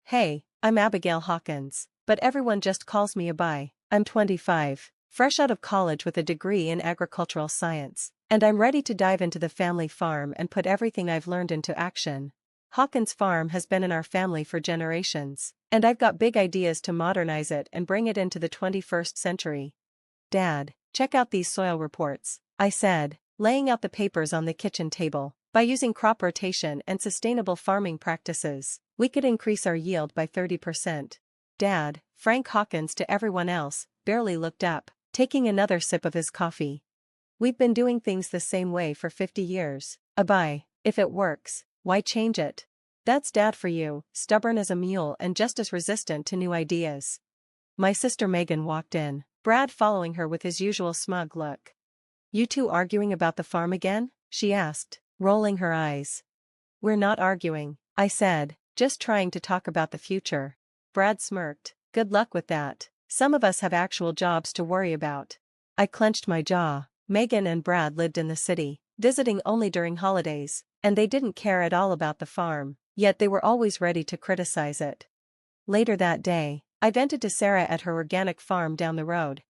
Hey, I'm Abigail Hawkins, but everyone just calls me Abi. I'm 25, fresh out of college with a degree in agricultural science, and I'm ready to dive into the family farm and put everything I've learned into action. Hawkins Farm has been in our family for generations, and I've got big ideas to modernize it and bring it into the 21st century. Dad, check out these soil reports, I said, laying out the papers on the kitchen table. By using crop rotation and sustainable farming practices, we could increase our yield by 30%. Dad, Frank Hawkins to everyone else, barely looked up, taking another sip of his coffee. We've been doing things the same way for 50 years. Abi, if it works, why change it? That's Dad for you, stubborn as a mule and just as resistant to new ideas. My sister Megan walked in, Brad following her with his usual smug look. You two arguing about the farm again? She asked, rolling her eyes. We're not arguing, I said, just trying to talk about the future. Brad smirked. Good luck with that. Some of us have actual jobs to worry about. I clenched my jaw. Megan and Brad lived in the city, visiting only during holidays, and they didn't care at all about the farm, yet they were always ready to criticize it. Later that day, I vented to Sarah at her organic farm down the road.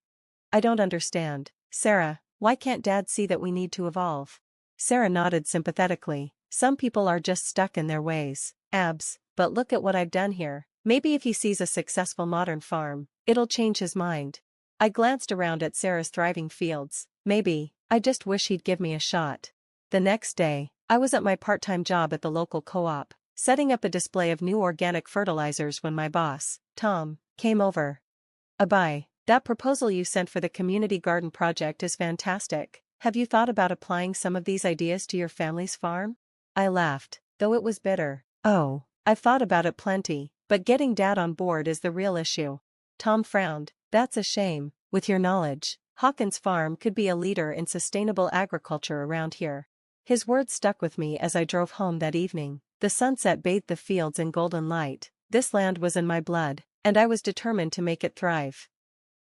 I don't understand, Sarah, why can't Dad see that we need to evolve? Sarah nodded sympathetically. Some people are just stuck in their ways. Abs, but look at what I've done here. Maybe if he sees a successful modern farm, it'll change his mind. I glanced around at Sarah's thriving fields. Maybe, I just wish he'd give me a shot. The next day, I was at my part-time job at the local co-op, setting up a display of new organic fertilizers when my boss, Tom, came over. Abi, that proposal you sent for the community garden project is fantastic. Have you thought about applying some of these ideas to your family's farm? I laughed, though it was bitter. Oh, I've thought about it plenty, but getting Dad on board is the real issue. Tom frowned. That's a shame. With your knowledge, Hawkins Farm could be a leader in sustainable agriculture around here. His words stuck with me as I drove home that evening. The sunset bathed the fields in golden light. This land was in my blood, and I was determined to make it thrive.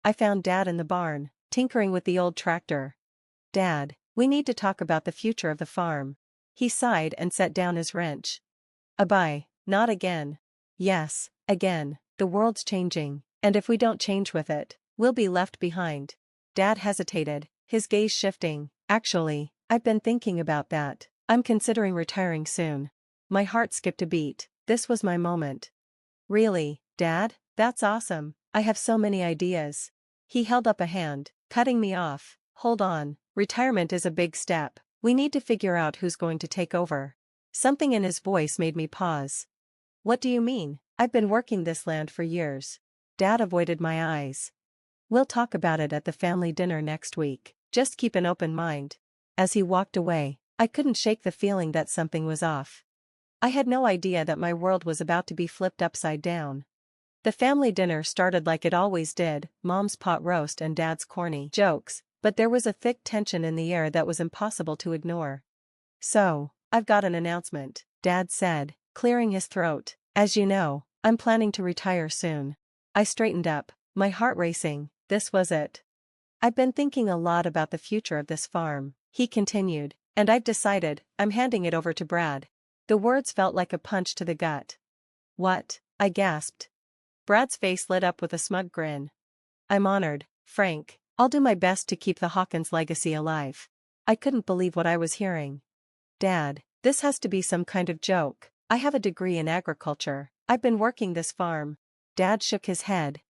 I found Dad in the barn, tinkering with the old tractor. Dad, we need to talk about the future of the farm. He sighed and set down his wrench. Abi, not again. Yes, again. The world's changing, and if we don't change with it, we'll be left behind. Dad hesitated, his gaze shifting. Actually, I've been thinking about that. I'm considering retiring soon. My heart skipped a beat. This was my moment. Really, Dad? That's awesome. I have so many ideas. He held up a hand, cutting me off. Hold on. Retirement is a big step. We need to figure out who's going to take over. Something in his voice made me pause. What do you mean? I've been working this land for years. Dad avoided my eyes. We'll talk about it at the family dinner next week. Just keep an open mind. As he walked away, I couldn't shake the feeling that something was off. I had no idea that my world was about to be flipped upside down. The family dinner started like it always did, Mom's pot roast and Dad's corny jokes, but there was a thick tension in the air that was impossible to ignore. So, I've got an announcement, Dad said, clearing his throat. As you know, I'm planning to retire soon. I straightened up, my heart racing. This was it. I've been thinking a lot about the future of this farm, he continued, and I've decided, I'm handing it over to Brad. The words felt like a punch to the gut. What? I gasped. Brad's face lit up with a smug grin. I'm honored, Frank. I'll do my best to keep the Hawkins legacy alive. I couldn't believe what I was hearing. Dad, this has to be some kind of joke. I have a degree in agriculture. I've been working this farm. Dad shook his head.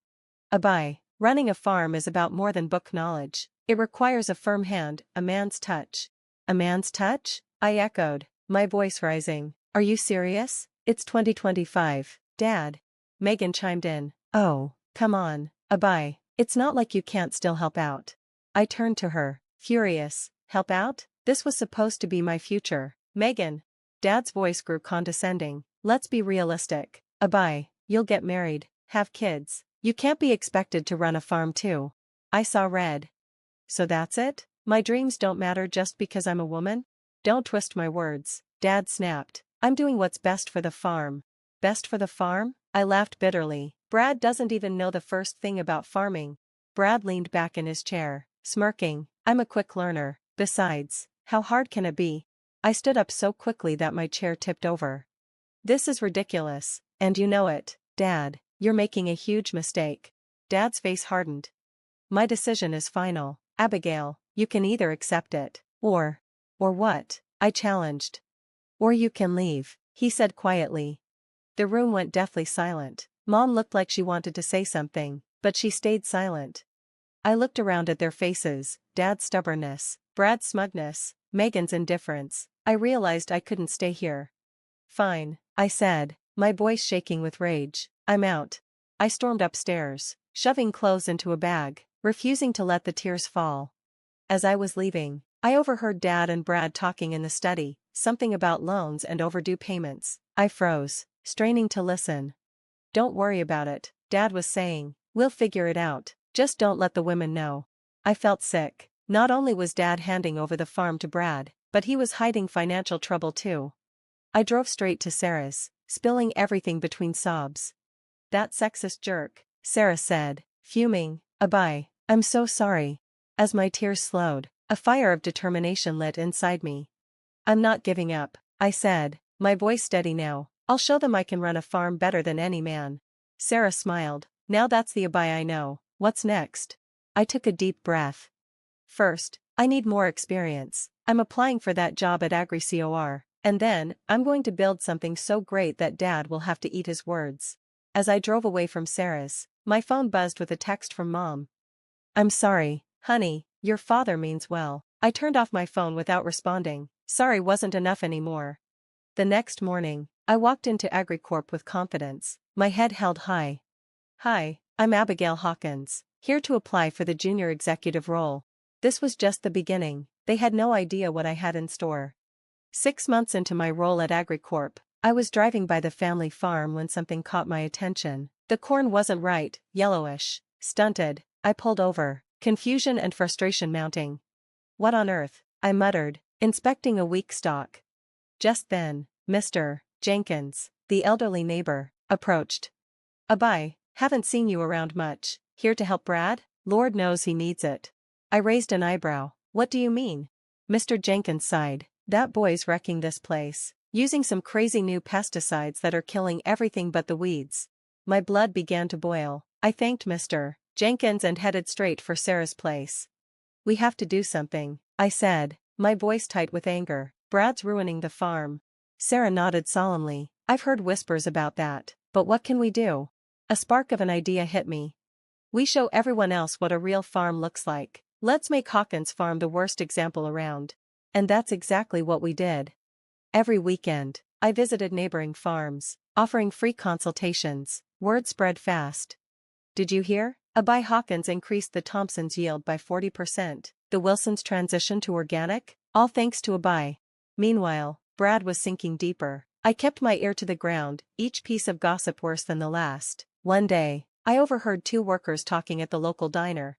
Abi, running a farm is about more than book knowledge. It requires a firm hand, a man's touch. A man's touch? I echoed, my voice rising. Are you serious? It's 2025, Dad. Megan chimed in. Oh, come on, Abi. It's not like you can't still help out. I turned to her, furious. Help out? This was supposed to be my future. Megan. Dad's voice grew condescending. Let's be realistic. Abi, you'll get married, have kids. You can't be expected to run a farm too. I saw red. So that's it? My dreams don't matter just because I'm a woman? Don't twist my words, Dad snapped. I'm doing what's best for the farm. Best for the farm? I laughed bitterly. Brad doesn't even know the first thing about farming. Brad leaned back in his chair, smirking. I'm a quick learner. Besides, how hard can it be? I stood up so quickly that my chair tipped over. This is ridiculous, and you know it. Dad, you're making a huge mistake. Dad's face hardened. My decision is final, Abigail, you can either accept it, or what? I challenged. Or you can leave, he said quietly. The room went deathly silent. Mom looked like she wanted to say something, but she stayed silent. I looked around at their faces, Dad's stubbornness, Brad's smugness, Megan's indifference. I realized I couldn't stay here. Fine, I said, my voice shaking with rage. I'm out. I stormed upstairs, shoving clothes into a bag, refusing to let the tears fall. As I was leaving, I overheard Dad and Brad talking in the study, something about loans and overdue payments. I froze, straining to listen. Don't worry about it, Dad was saying. We'll figure it out, just don't let the women know. I felt sick. Not only was Dad handing over the farm to Brad, but he was hiding financial trouble too. I drove straight to Sarah's, spilling everything between sobs. That sexist jerk, Sarah said, fuming. Abai, I'm so sorry. As my tears slowed, a fire of determination lit inside me. I'm not giving up, I said, my voice steady now. I'll show them I can run a farm better than any man. Sarah smiled. Now that's the Abai I know. What's next? I took a deep breath. First, I need more experience. I'm applying for that job at AgriCor, and then, I'm going to build something so great that Dad will have to eat his words. As I drove away from Sarah's, my phone buzzed with a text from Mom. I'm sorry, honey, your father means well. I turned off my phone without responding. Sorry wasn't enough anymore. The next morning, I walked into AgriCorp with confidence, my head held high. Hi, I'm Abigail Hawkins, here to apply for the junior executive role. This was just the beginning, they had no idea what I had in store. 6 months into my role at AgriCorp, I was driving by the family farm when something caught my attention. The corn wasn't right, yellowish, stunted. I pulled over, confusion and frustration mounting. What on earth? I muttered, inspecting a weak stalk. Just then, Mr. Jenkins, the elderly neighbor, approached. Abai, haven't seen you around much. Here to help Brad? Lord knows he needs it. I raised an eyebrow. What do you mean? Mr. Jenkins sighed. That boy's wrecking this place, using some crazy new pesticides that are killing everything but the weeds. My blood began to boil. I thanked Mr. Jenkins and headed straight for Sarah's place. We have to do something, I said, my voice tight with anger. Brad's ruining the farm. Sarah nodded solemnly. I've heard whispers about that, but what can we do? A spark of an idea hit me. We show everyone else what a real farm looks like. Let's make Hawkins Farm the worst example around. And that's exactly what we did. Every weekend, I visited neighboring farms, offering free consultations. Word spread fast. Did you hear? Abai Hawkins increased the Thompsons' yield by 40%. The Wilsons transitioned to organic, all thanks to Abai. Meanwhile, Brad was sinking deeper. I kept my ear to the ground, each piece of gossip worse than the last. One day, I overheard 2 workers talking at the local diner.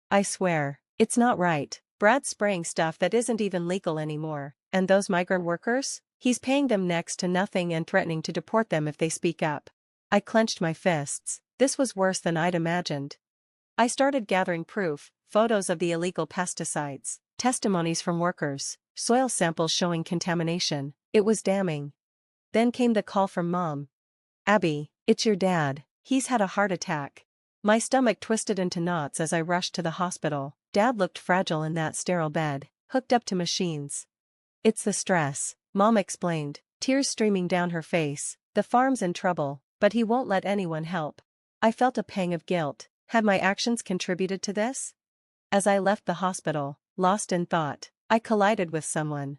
I swear, it's not right. Brad's spraying stuff that isn't even legal anymore, and those migrant workers? He's paying them next to nothing and threatening to deport them if they speak up. I clenched my fists. This was worse than I'd imagined. I started gathering proof, photos of the illegal pesticides, testimonies from workers, soil samples showing contamination. It was damning. Then came the call from Mom. Abby, it's your dad. He's had a heart attack. My stomach twisted into knots as I rushed to the hospital. Dad looked fragile in that sterile bed, hooked up to machines. It's the stress, Mom explained, tears streaming down her face. The farm's in trouble, but he won't let anyone help. I felt a pang of guilt. Had my actions contributed to this? As I left the hospital, lost in thought, I collided with someone.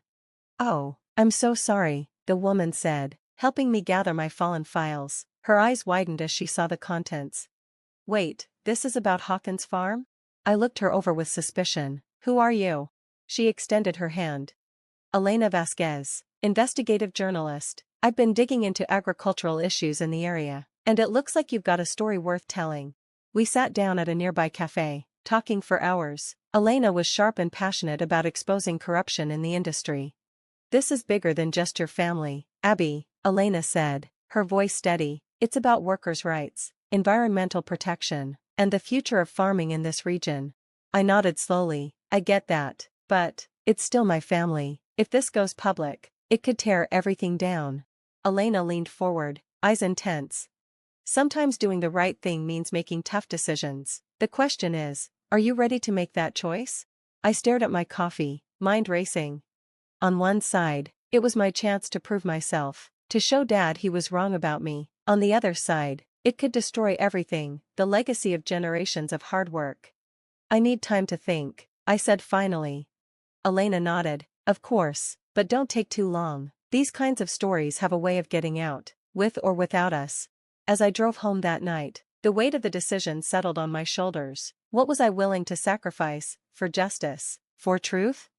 Oh, I'm so sorry, the woman said, helping me gather my fallen files. Her eyes widened as she saw the contents. Wait, this is about Hawkins Farm? I looked her over with suspicion. Who are you? She extended her hand. Elena Vasquez, investigative journalist. I've been digging into agricultural issues in the area, and it looks like you've got a story worth telling. We sat down at a nearby cafe, talking for hours. Elena was sharp and passionate about exposing corruption in the industry. This is bigger than just your family, Abby, Elena said, her voice steady. It's about workers' rights, environmental protection, and the future of farming in this region. I nodded slowly. I get that, but it's still my family. If this goes public, it could tear everything down. Elena leaned forward, eyes intense. Sometimes doing the right thing means making tough decisions. The question is, are you ready to make that choice? I stared at my coffee, mind racing. On one side, it was my chance to prove myself, to show Dad he was wrong about me. On the other side, it could destroy everything, the legacy of generations of hard work. I need time to think, I said finally. Elena nodded, of course, but don't take too long. These kinds of stories have a way of getting out, with or without us. As I drove home that night, the weight of the decision settled on my shoulders. What was I willing to sacrifice, for justice, for truth?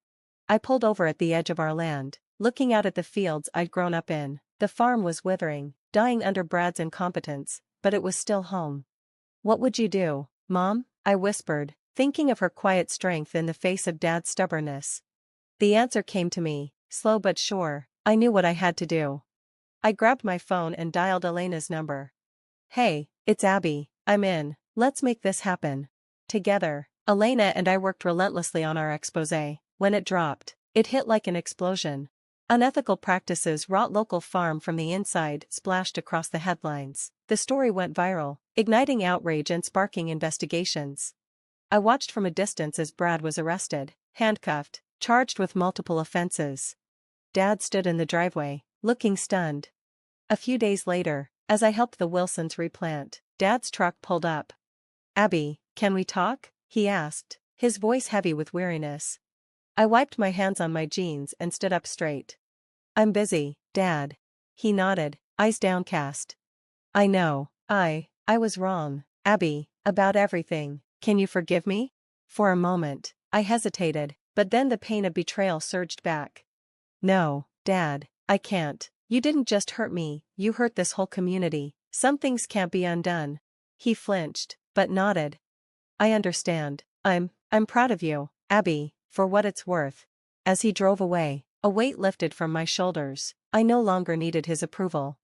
I pulled over at the edge of our land, looking out at the fields I'd grown up in. The farm was withering, dying under Brad's incompetence, but it was still home. What would you do, Mom? I whispered, thinking of her quiet strength in the face of Dad's stubbornness. The answer came to me, slow but sure. I knew what I had to do. I grabbed my phone and dialed Elena's number. Hey, it's Abby, I'm in, let's make this happen. Together, Elena and I worked relentlessly on our exposé. When it dropped, it hit like an explosion. Unethical practices rot local farm from the inside splashed across the headlines. The story went viral, igniting outrage and sparking investigations. I watched from a distance as Brad was arrested, handcuffed, charged with multiple offenses. Dad stood in the driveway, looking stunned. A few days later, as I helped the Wilsons replant, Dad's truck pulled up. Abby, can we talk? He asked, his voice heavy with weariness. I wiped my hands on my jeans and stood up straight. I'm busy, Dad. He nodded, eyes downcast. I know, I was wrong, Abby, about everything. Can you forgive me? For a moment, I hesitated, but then the pain of betrayal surged back. No, Dad, I can't. You didn't just hurt me, you hurt this whole community. Some things can't be undone. He flinched, but nodded. I understand. I'm proud of you, Abby, for what it's worth. As he drove away, a weight lifted from my shoulders. I no longer needed his approval.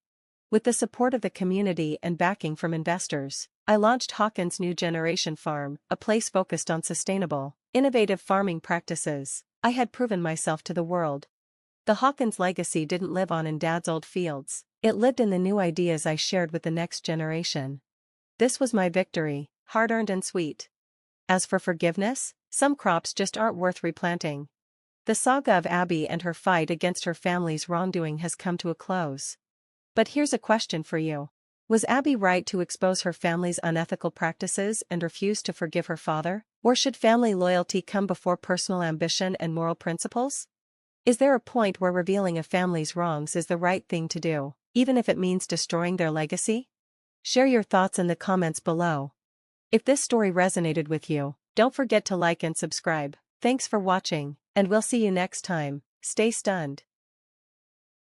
With the support of the community and backing from investors, I launched Hawkins' New Generation Farm, a place focused on sustainable, innovative farming practices. I had proven myself to the world. The Hawkins legacy didn't live on in Dad's old fields, it lived in the new ideas I shared with the next generation. This was my victory, hard-earned and sweet. As for forgiveness, some crops just aren't worth replanting. The saga of Abby and her fight against her family's wrongdoing has come to a close. But here's a question for you. Was Abby right to expose her family's unethical practices and refuse to forgive her father? Or should family loyalty come before personal ambition and moral principles? Is there a point where revealing a family's wrongs is the right thing to do, even if it means destroying their legacy? Share your thoughts in the comments below. If this story resonated with you, don't forget to like and subscribe. Thanks for watching, and we'll see you next time. Stay stunned.